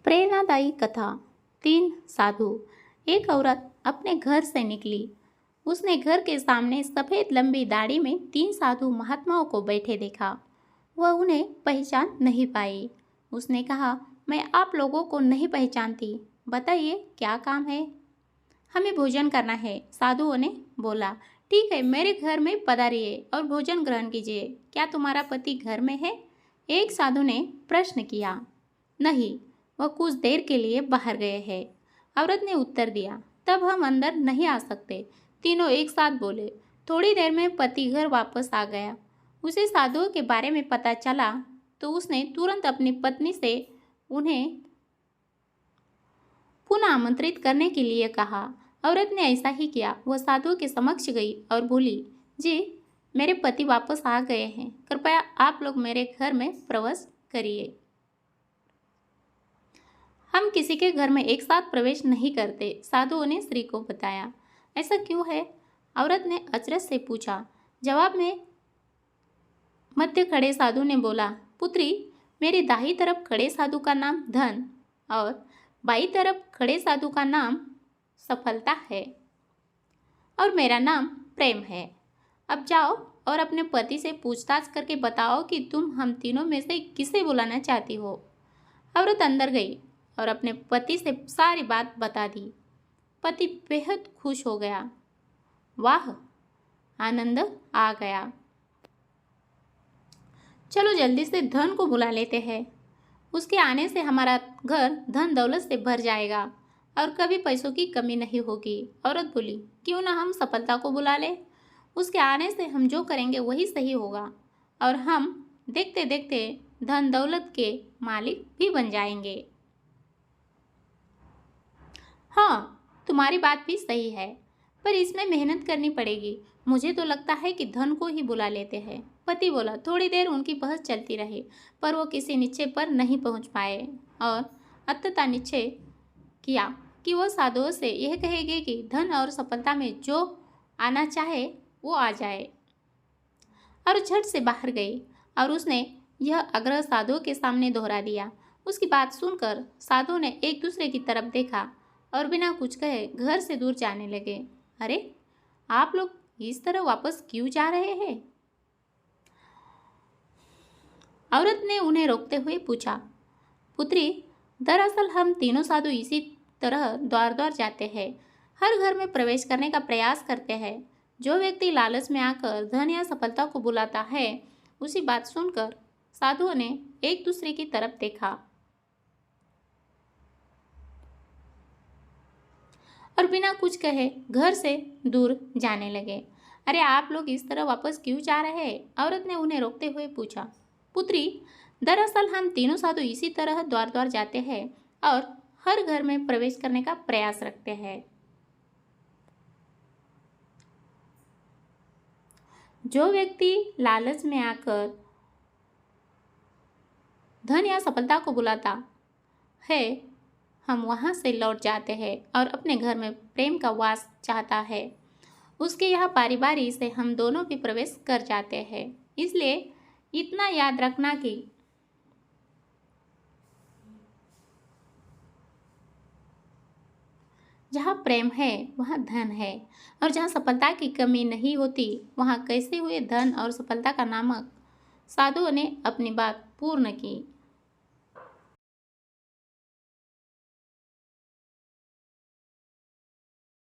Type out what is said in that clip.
प्रेरणादायी कथा। 3 साधु। एक औरत अपने घर से निकली। उसने घर के सामने सफेद लंबी दाढ़ी में 3 साधु महात्माओं को बैठे देखा। वह उन्हें पहचान नहीं पाई। उसने कहा, मैं आप लोगों को नहीं पहचानती, बताइए क्या काम है। हमें भोजन करना है, साधुओं ने बोला। ठीक है, मेरे घर में पधारिए और भोजन ग्रहण कीजिए। क्या तुम्हारा पति घर में है? एक साधु ने प्रश्न किया। नहीं, वह कुछ देर के लिए बाहर गए हैं, औरत ने उत्तर दिया। तब हम अंदर नहीं आ सकते, तीनों एक साथ बोले। थोड़ी देर में पति घर वापस आ गया। उसे साधुओं के बारे में पता चला तो उसने तुरंत अपनी पत्नी से उन्हें पुनः आमंत्रित करने के लिए कहा। औरत ने ऐसा ही किया। वह साधुओं के समक्ष गई और बोली, जी, मेरे पति वापस आ गए हैं, कृपया आप लोग मेरे घर में प्रवेश करिए। हम किसी के घर में एक साथ प्रवेश नहीं करते, साधुओं ने स्त्री को बताया। ऐसा क्यों है? औरत ने अचरज से पूछा। जवाब में मध्य खड़े साधु ने बोला, पुत्री, मेरी दाहिनी तरफ खड़े साधु का नाम धन और बाई तरफ खड़े साधु का नाम सफलता है और मेरा नाम प्रेम है। अब जाओ और अपने पति से पूछताछ करके बताओ कि तुम हम तीनों में से किसे बुलाना चाहती हो। औरत अंदर गई और अपने पति से सारी बात बता दी। पति बेहद खुश हो गया। वाह, आनंद आ गया। चलो जल्दी से धन को बुला लेते हैं। उसके आने से हमारा घर धन दौलत से भर जाएगा और कभी पैसों की कमी नहीं होगी। औरत बोली, क्यों ना हम सफलता को बुला ले। उसके आने से हम जो करेंगे वही सही होगा और हम देखते देखते धन दौलत के मालिक भी बन जाएंगे। हाँ, तुम्हारी बात भी सही है, पर इसमें मेहनत करनी पड़ेगी। मुझे तो लगता है कि धन को ही बुला लेते हैं। पति बोला। थोड़ी देर उनकी बहस चलती रही, पर वो किसी निश्चय पर नहीं पहुंच पाए और अंततः निश्चय किया कि वो साधुओं से यह कहेंगे कि धन और सफलता में जो आना चाहे वो आ जाए, और झट से बाहर गई और उसने यह आग्रह साधुओं के सामने दोहरा दिया। उसकी बात सुनकर साधुओं ने एक दूसरे की तरफ देखा और बिना कुछ कहे घर से दूर जाने लगे। अरे, आप लोग इस तरह वापस क्यों जा रहे हैं? औरत ने उन्हें रोकते हुए पूछा। पुत्री, दरअसल हम तीनों साधु इसी तरह द्वार द्वार जाते हैं, हर घर में प्रवेश करने का प्रयास करते हैं। जो व्यक्ति लालच में आकर धन या सफलता को बुलाता है, उसी बात सुनकर साधुओं ने एक दूसरे की तरफ देखा और बिना कुछ कहे घर से दूर जाने लगे। अरे, आप लोग इस तरह वापस क्यों जा रहे हैं? औरत ने उन्हें रोकते हुए पूछा। पुत्री, दरअसल हम तीनों साधु इसी तरह द्वार द्वार जाते हैं और हर घर में प्रवेश करने का प्रयास रखते हैं। जो व्यक्ति लालच में आकर धन या सफलता को बुलाता है, हम वहां से लौट जाते हैं और अपने घर में प्रेम का वास चाहता है, उसके यहाँ बारी बारी से हम दोनों भी प्रवेश कर जाते हैं। इसलिए इतना याद रखना कि जहाँ प्रेम है वहाँ धन है, और जहाँ सफलता की कमी नहीं होती वहाँ कैसे हुए धन और सफलता का नामक। साधुओं ने अपनी बात पूर्ण की।